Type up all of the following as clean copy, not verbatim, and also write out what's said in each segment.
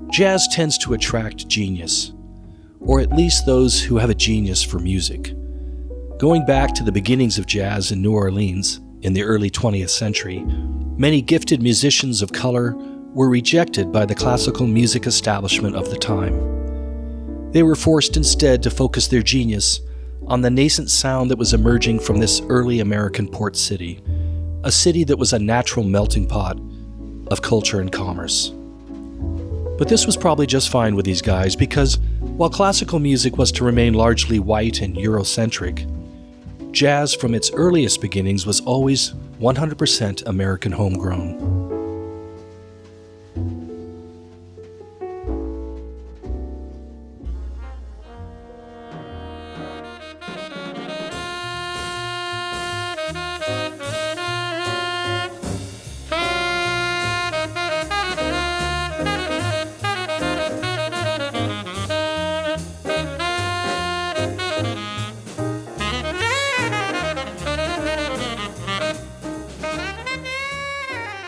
Jazz tends to attract genius, or at least those who have a genius for music. Going back to the beginnings of jazz in New Orleans in the early 20th century, many gifted musicians of color were rejected by the classical music establishment of the time. They were forced instead to focus their genius on the nascent sound that was emerging from this early American port city, a city that was a natural melting pot of culture and commerce. But this was probably just fine with these guys because while classical music was to remain largely white and Eurocentric, jazz from its earliest beginnings was always 100% American homegrown.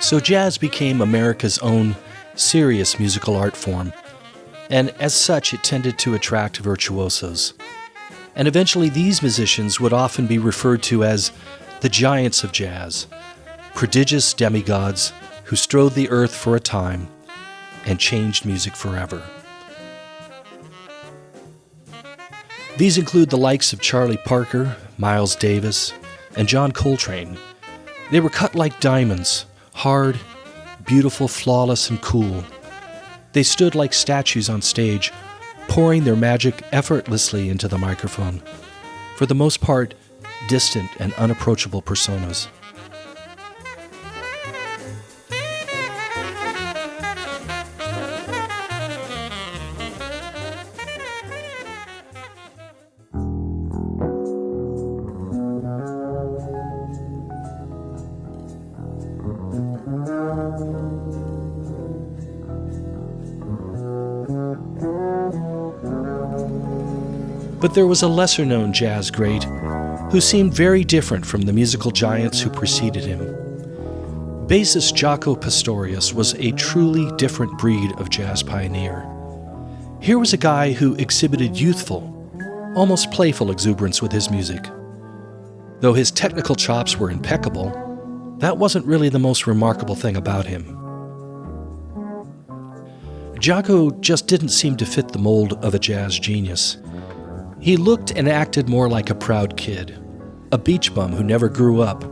So jazz became America's own serious musical art form, and as such it tended to attract virtuosos. And eventually these musicians would often be referred to as the giants of jazz, prodigious demigods who strode the earth for a time and changed music forever. These include the likes of Charlie Parker, Miles Davis, and John Coltrane. They were cut like diamonds, hard, beautiful, flawless, and cool. They stood like statues on stage, pouring their magic effortlessly into the microphone. For the most part, distant and unapproachable personas. But there was a lesser-known jazz great who seemed very different from the musical giants who preceded him. Bassist Jaco Pastorious was a truly different breed of jazz pioneer. Here was a guy who exhibited youthful, almost playful exuberance with his music. Though his technical chops were impeccable, that wasn't really the most remarkable thing about him. Jaco just didn't seem to fit the mold of a jazz genius. He looked and acted more like a proud kid, a beach bum who never grew up,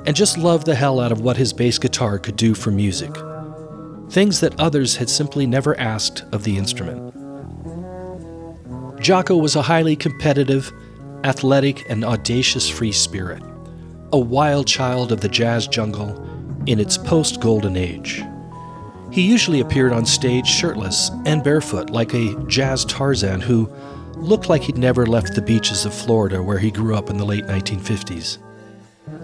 and just loved the hell out of what his bass guitar could do for music. Things that others had simply never asked of the instrument. Jaco was a highly competitive, athletic, and audacious free spirit, a wild child of the jazz jungle in its post-golden age. He usually appeared on stage shirtless and barefoot like a jazz Tarzan who looked like he'd never left the beaches of Florida where he grew up in the late 1950s.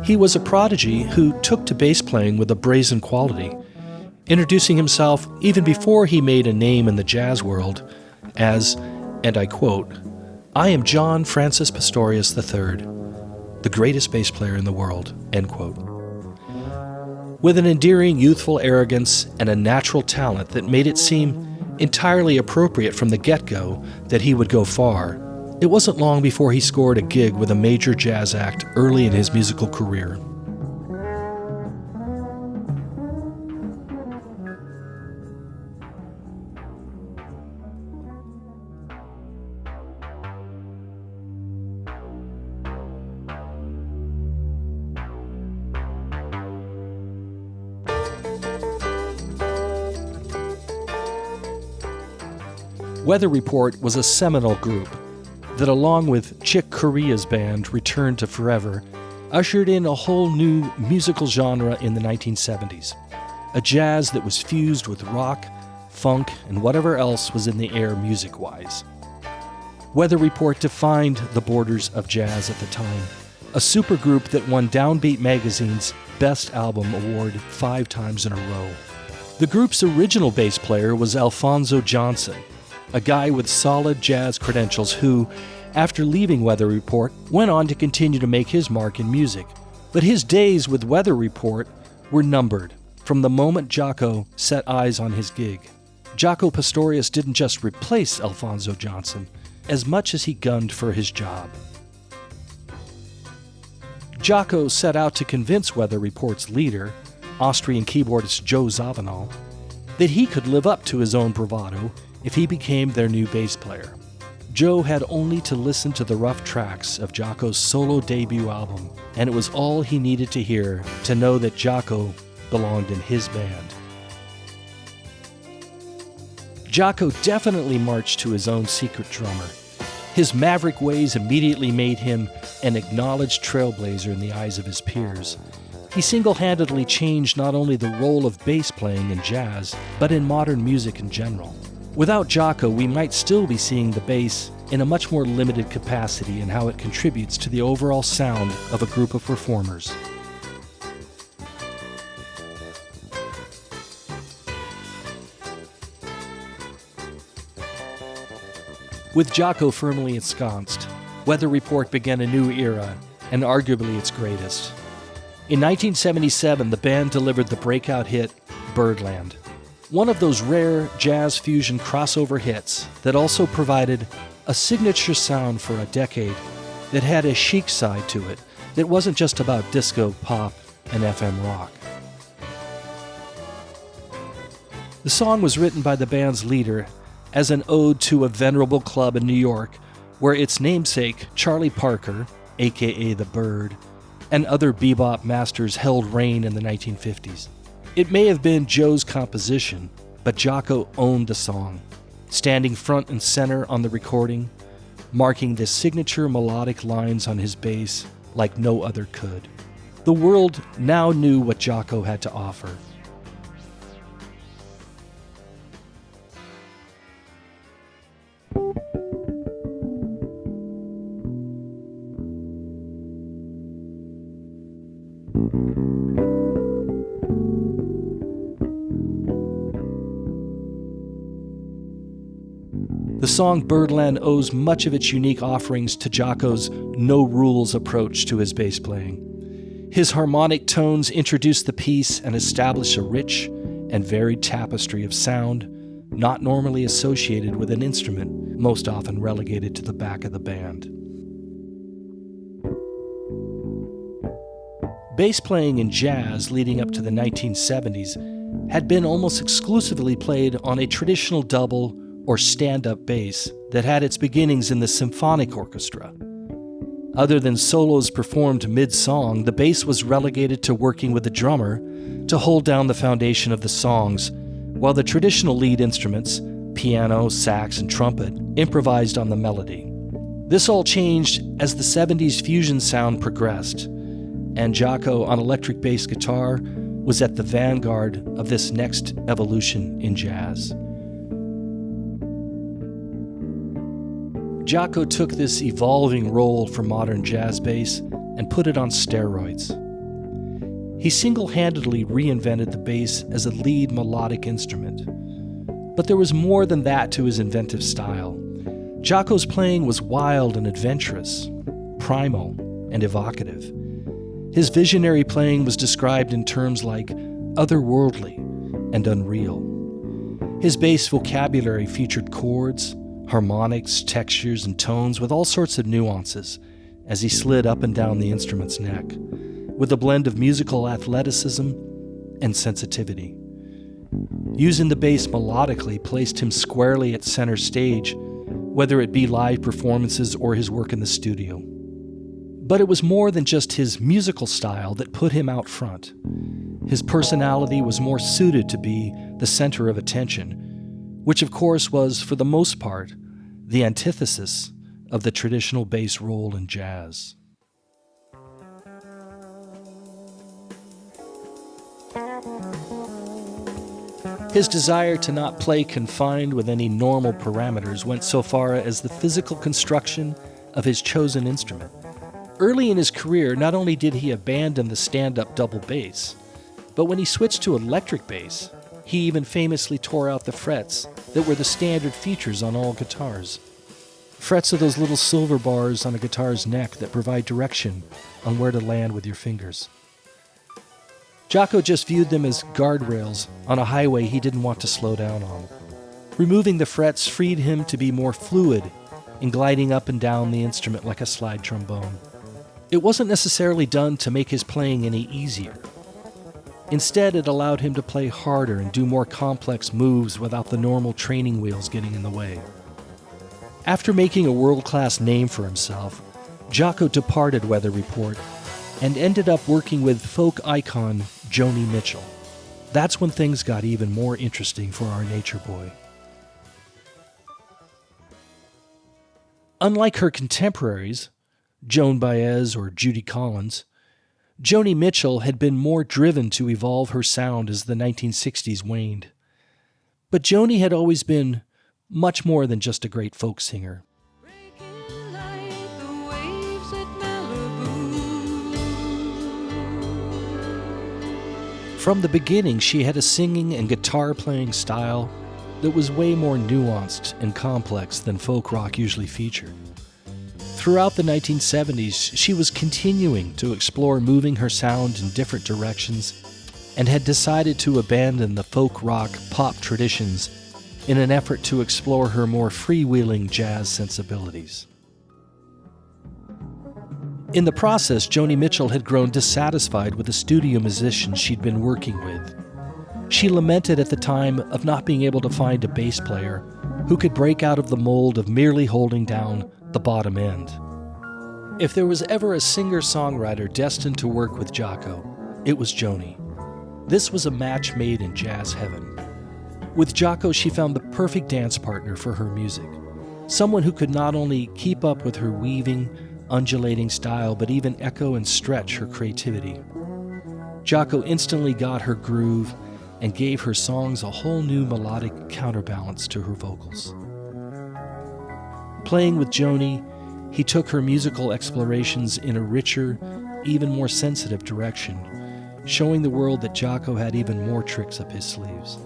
He was a prodigy who took to bass playing with a brazen quality, introducing himself even before he made a name in the jazz world as, and I quote, "I am John Francis Pastorious III, the greatest bass player in the world," end quote. With an endearing youthful arrogance and a natural talent that made it seem entirely appropriate from the get-go that he would go far, it wasn't long before he scored a gig with a major jazz act early in his musical career. Weather Report was a seminal group that, along with Chick Corea's band Return to Forever, ushered in a whole new musical genre in the 1970s, a jazz that was fused with rock, funk, and whatever else was in the air music-wise. Weather Report defined the borders of jazz at the time, a supergroup that won Downbeat Magazine's Best Album Award 5 times in a row. The group's original bass player was Alphonso Johnson, a guy with solid jazz credentials who, after leaving Weather Report, went on to continue to make his mark in music. But his days with Weather Report were numbered from the moment Jaco set eyes on his gig. Jaco Pastorious didn't just replace Alphonso Johnson as much as he gunned for his job. Jaco set out to convince Weather Report's leader, Austrian keyboardist Joe Zawinul, that he could live up to his own bravado if he became their new bass player. Joe had only to listen to the rough tracks of Jaco's solo debut album, and it was all he needed to hear to know that Jaco belonged in his band. Jaco definitely marched to his own secret drummer. His maverick ways immediately made him an acknowledged trailblazer in the eyes of his peers. He single-handedly changed not only the role of bass playing in jazz, but in modern music in general. Without Jaco, we might still be seeing the bass in a much more limited capacity in how it contributes to the overall sound of a group of performers. With Jaco firmly ensconced, Weather Report began a new era, and arguably its greatest. In 1977, the band delivered the breakout hit, Birdland, one of those rare jazz fusion crossover hits that also provided a signature sound for a decade that had a chic side to it that wasn't just about disco, pop, and FM rock. The song was written by the band's leader as an ode to a venerable club in New York where its namesake, Charlie Parker, aka The Bird, and other bebop masters held reign in the 1950s. It may have been Joe's composition, but Jaco owned the song, standing front and center on the recording, marking the signature melodic lines on his bass like no other could. The world now knew what Jaco had to offer. The song Birdland owes much of its unique offerings to Jaco's no-rules approach to his bass playing. His harmonic tones introduce the piece and establish a rich and varied tapestry of sound not normally associated with an instrument, most often relegated to the back of the band. Bass playing in jazz leading up to the 1970s had been almost exclusively played on a traditional double or stand-up bass that had its beginnings in the symphonic orchestra. Other than solos performed mid-song, the bass was relegated to working with the drummer to hold down the foundation of the songs, while the traditional lead instruments, piano, sax, and trumpet, improvised on the melody. This all changed as the 70s fusion sound progressed, and Jaco on electric bass guitar was at the vanguard of this next evolution in jazz. Jaco took this evolving role for modern jazz bass and put it on steroids. He single-handedly reinvented the bass as a lead melodic instrument. But there was more than that to his inventive style. Jaco's playing was wild and adventurous, primal and evocative. His visionary playing was described in terms like otherworldly and unreal. His bass vocabulary featured chords, harmonics, textures, and tones with all sorts of nuances as he slid up and down the instrument's neck, with a blend of musical athleticism and sensitivity. Using the bass melodically placed him squarely at center stage, whether it be live performances or his work in the studio. But it was more than just his musical style that put him out front. His personality was more suited to be the center of attention, which of course was, for the most part, the antithesis of the traditional bass role in jazz. His desire to not play confined with any normal parameters went so far as the physical construction of his chosen instrument. Early in his career, not only did he abandon the stand-up double bass, but when he switched to electric bass, he even famously tore out the frets that were the standard features on all guitars. Frets are those little silver bars on a guitar's neck that provide direction on where to land with your fingers. Jaco just viewed them as guardrails on a highway he didn't want to slow down on. Removing the frets freed him to be more fluid in gliding up and down the instrument like a slide trombone. It wasn't necessarily done to make his playing any easier. Instead, it allowed him to play harder and do more complex moves without the normal training wheels getting in the way. After making a world-class name for himself, Jaco departed Weather Report and ended up working with folk icon Joni Mitchell. That's when things got even more interesting for our nature boy. Unlike her contemporaries, Joan Baez or Judy Collins, Joni Mitchell had been more driven to evolve her sound as the 1960s waned. But Joni had always been much more than just a great folk singer. From the beginning, she had a singing and guitar-playing style that was way more nuanced and complex than folk rock usually featured. Throughout the 1970s, she was continuing to explore moving her sound in different directions and had decided to abandon the folk rock pop traditions in an effort to explore her more freewheeling jazz sensibilities. In the process, Joni Mitchell had grown dissatisfied with the studio musicians she'd been working with. She lamented at the time of not being able to find a bass player who could break out of the mold of merely holding down the bottom end. If there was ever a singer-songwriter destined to work with Jaco, it was Joni. This was a match made in jazz heaven. With Jaco, she found the perfect dance partner for her music, someone who could not only keep up with her weaving, undulating style, but even echo and stretch her creativity. Jaco instantly got her groove and gave her songs a whole new melodic counterbalance to her vocals. Playing with Joni, he took her musical explorations in a richer, even more sensitive direction, showing the world that Jaco had even more tricks up his sleeves.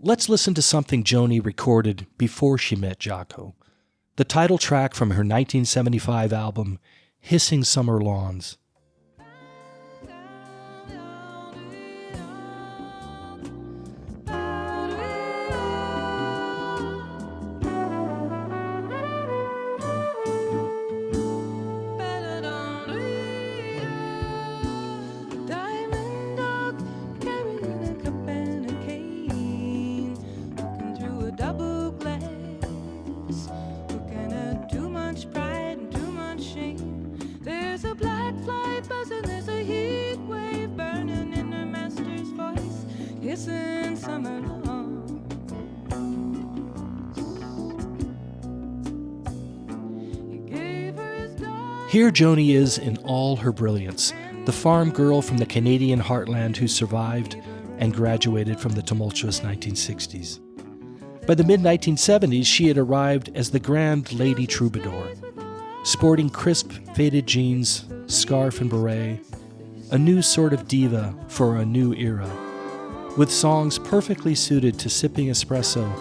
Let's listen to something Joni recorded before she met Jaco, the title track from her 1975 album, Hissing Summer Lawns. Here Joni is in all her brilliance, the farm girl from the Canadian heartland who survived and graduated from the tumultuous 1960s. By the mid-1970s, she had arrived as the grand lady troubadour, sporting crisp, faded jeans, scarf and beret, a new sort of diva for a new era, with songs perfectly suited to sipping espresso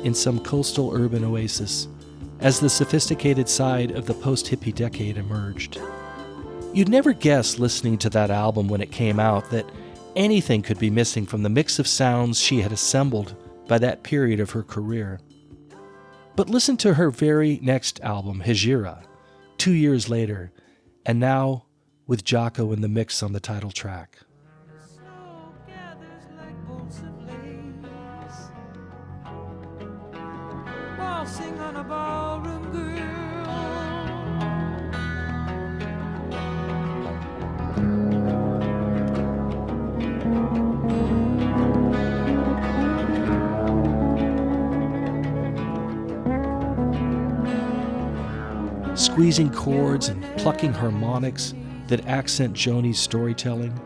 in some coastal urban oasis as the sophisticated side of the post-hippie decade emerged. You'd never guess listening to that album when it came out that anything could be missing from the mix of sounds she had assembled by that period of her career. But listen to her very next album, Hejira, 2 years later, and now with Jaco in the mix on the title track. Waltzing on a ballroom girl. Squeezing chords and plucking harmonics that accent Joni's storytelling,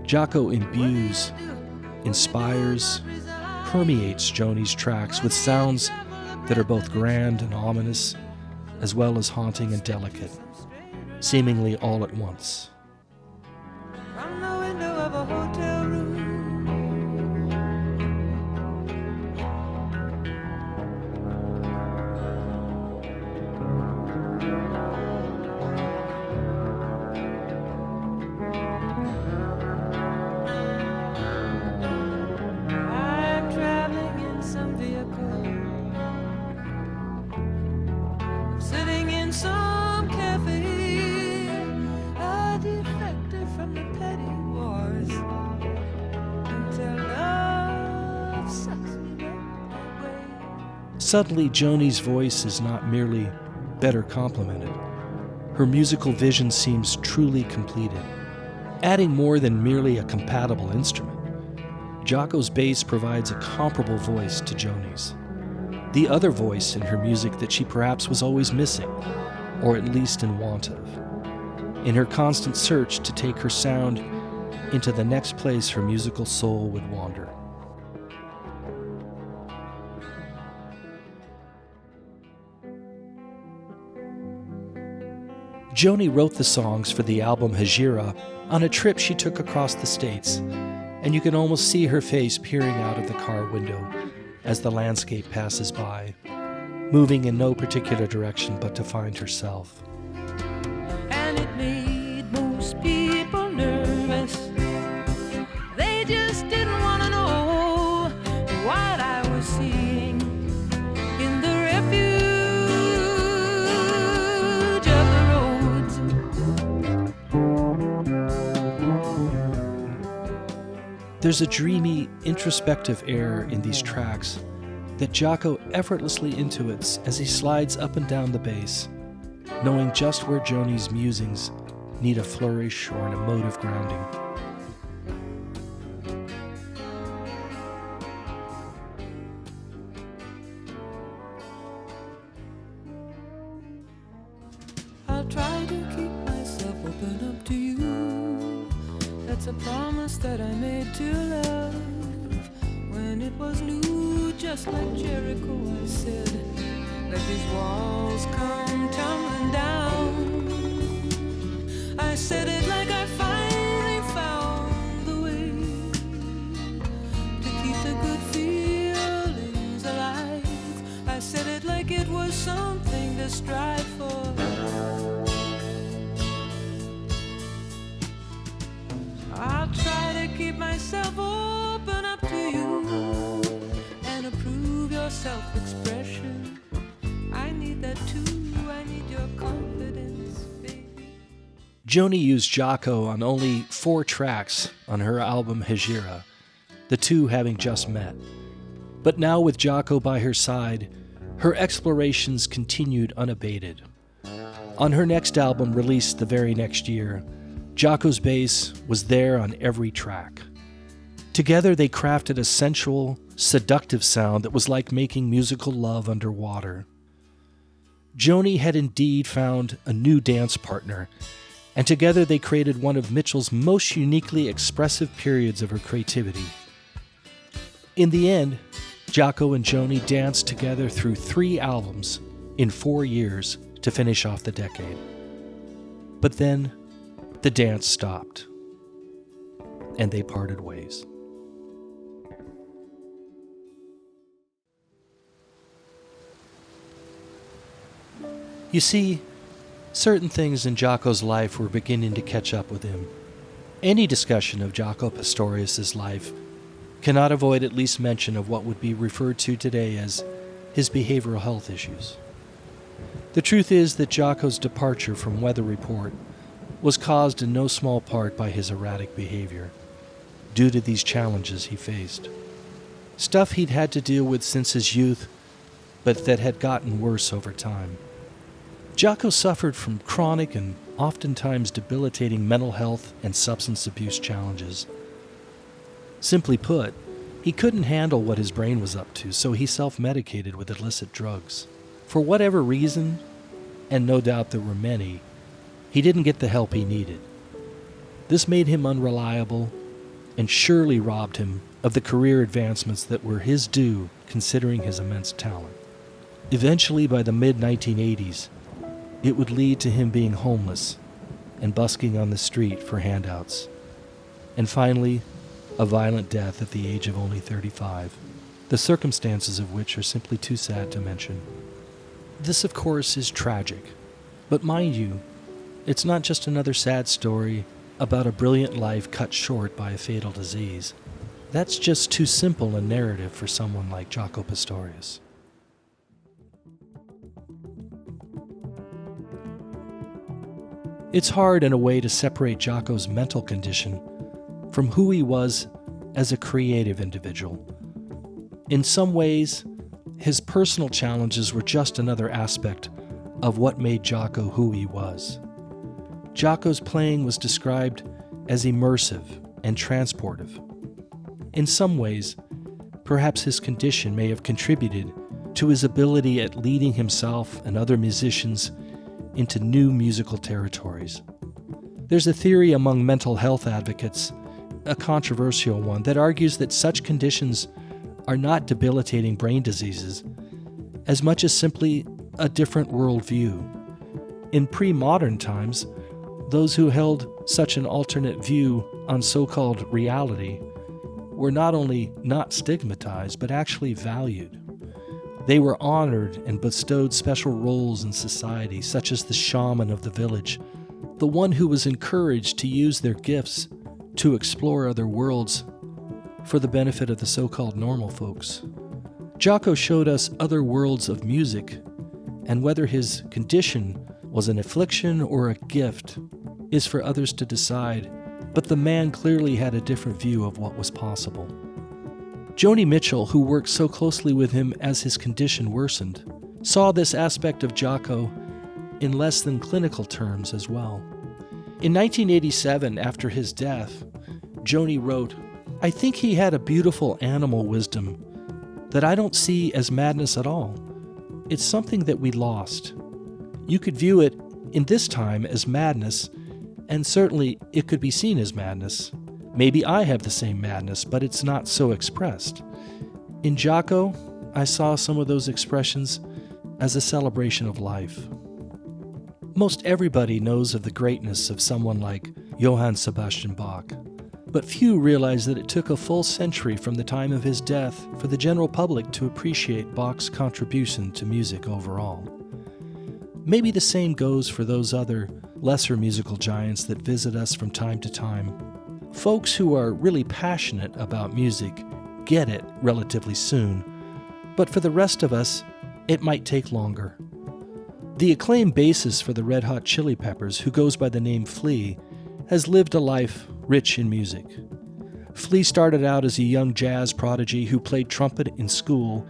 Jaco imbues, inspires, permeates Joni's tracks with sounds that are both grand and ominous, as well as haunting and delicate, seemingly all at once. From the window of a hotel room, Suddenly, Joni's voice is not merely better complemented. Her musical vision seems truly completed, adding more than merely a compatible instrument. Jaco's bass provides a comparable voice to Joni's, the other voice in her music that she perhaps was always missing, or at least in want of, in her constant search to take her sound into the next place her musical soul would wander. Joni wrote the songs for the album Hejira on a trip she took across the States, and you can almost see her face peering out of the car window as the landscape passes by, moving in no particular direction but to find herself. And it made most people nervous. They just didn't want to know what I was seeing in the refuge of the roads. There's a dreamy, introspective air in these tracks that Jaco effortlessly intuits as he slides up and down the bass, knowing just where Joni's musings need a flourish or an emotive grounding. I'll try to keep myself open up to you. That's a promise that I made to love when it was new. Just like Jericho, I said, let these walls come tumbling down. I said it like I finally found the way to keep the good feelings alive. I said it like it was something to strive for. I'll try to keep myself open up to you and approve your self-expression. I need that too. I need your confidence, baby. Joni used Jaco on only 4 tracks on her album Hejira, the two having just met. But now with Jaco by her side, her explorations continued unabated. On her next album, released the very next year, Jaco's bass was there on every track. Together they crafted a sensual, seductive sound that was like making musical love underwater. Joni had indeed found a new dance partner, and together they created one of Mitchell's most uniquely expressive periods of her creativity. In the end, Jaco and Joni danced together through 3 albums in 4 years to finish off the decade. But then, the dance stopped, and they parted ways. You see, certain things in Jaco's life were beginning to catch up with him. Any discussion of Jaco Pastorius' life cannot avoid at least mention of what would be referred to today as his behavioral health issues. The truth is that Jaco's departure from Weather Report was caused in no small part by his erratic behavior, due to these challenges he faced. Stuff he'd had to deal with since his youth, but that had gotten worse over time. Jaco suffered from chronic and oftentimes debilitating mental health and substance abuse challenges. Simply put, he couldn't handle what his brain was up to, so he self-medicated with illicit drugs. For whatever reason, and no doubt there were many, he didn't get the help he needed. This made him unreliable and surely robbed him of the career advancements that were his due considering his immense talent. Eventually, by the mid-1980s, it would lead to him being homeless and busking on the street for handouts. And finally, a violent death at the age of only 35, the circumstances of which are simply too sad to mention. This, of course, is tragic, but mind you, it's not just another sad story about a brilliant life cut short by a fatal disease. That's just too simple a narrative for someone like Jaco Pastorious. It's hard in a way to separate Jaco's mental condition from who he was as a creative individual. In some ways, his personal challenges were just another aspect of what made Jaco who he was. Jaco's playing was described as immersive and transportive. In some ways, perhaps his condition may have contributed to his ability at leading himself and other musicians into new musical territories. There's a theory among mental health advocates, a controversial one, that argues that such conditions are not debilitating brain diseases as much as simply a different worldview. In pre-modern times, those who held such an alternate view on so-called reality were not only not stigmatized, but actually valued. They were honored and bestowed special roles in society, such as the shaman of the village, the one who was encouraged to use their gifts to explore other worlds for the benefit of the so-called normal folks. Jaco showed us other worlds of music, and whether his condition was an affliction or a gift is for others to decide, but the man clearly had a different view of what was possible. Joni Mitchell, who worked so closely with him as his condition worsened, saw this aspect of Jaco in less than clinical terms as well. In 1987, after his death, Joni wrote, "I think he had a beautiful animal wisdom that I don't see as madness at all. It's something that we lost. You could view it in this time as madness, and certainly it could be seen as madness. Maybe I have the same madness, but it's not so expressed. In Jaco, I saw some of those expressions as a celebration of life." Most everybody knows of the greatness of someone like Johann Sebastian Bach, but few realize that it took a full century from the time of his death for the general public to appreciate Bach's contribution to music overall. Maybe the same goes for those other lesser musical giants that visit us from time to time. Folks who are really passionate about music get it relatively soon, but for the rest of us, it might take longer. The acclaimed bassist for the Red Hot Chili Peppers, who goes by the name Flea, has lived a life rich in music. Flea started out as a young jazz prodigy who played trumpet in school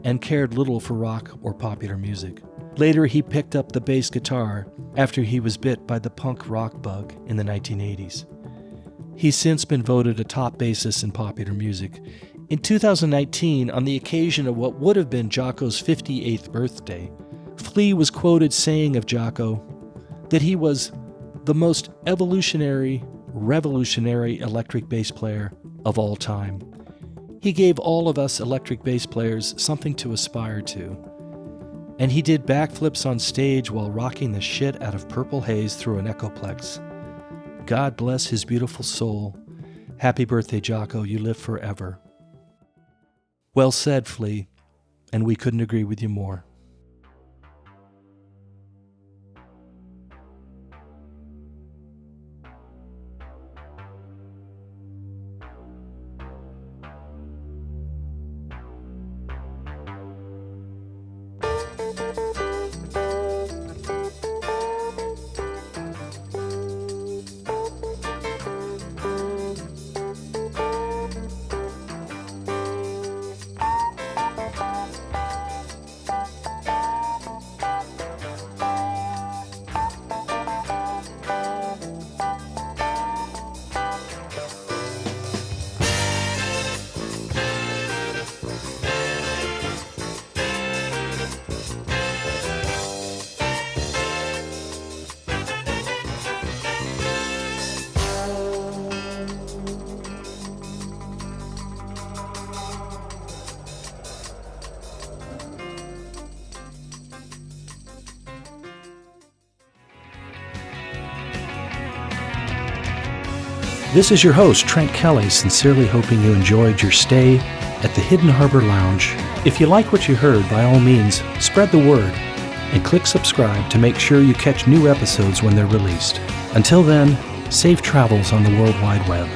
and cared little for rock or popular music. Later, he picked up the bass guitar after he was bit by the punk rock bug in the 1980s. He's since been voted a top bassist in popular music. In 2019, on the occasion of what would have been Jaco's 58th birthday, Flea was quoted saying of Jaco that he was the most revolutionary electric bass player of all time. He gave all of us electric bass players something to aspire to. And he did backflips on stage while rocking the shit out of Purple Haze through an Echoplex. God bless his beautiful soul. Happy birthday, Jaco. You live forever. Well said, Flea, and we couldn't agree with you more. This is your host, Trent Kelly, sincerely hoping you enjoyed your stay at the Hidden Harbor Lounge. If you like what you heard, by all means, spread the word and click subscribe to make sure you catch new episodes when they're released. Until then, safe travels on the World Wide Web.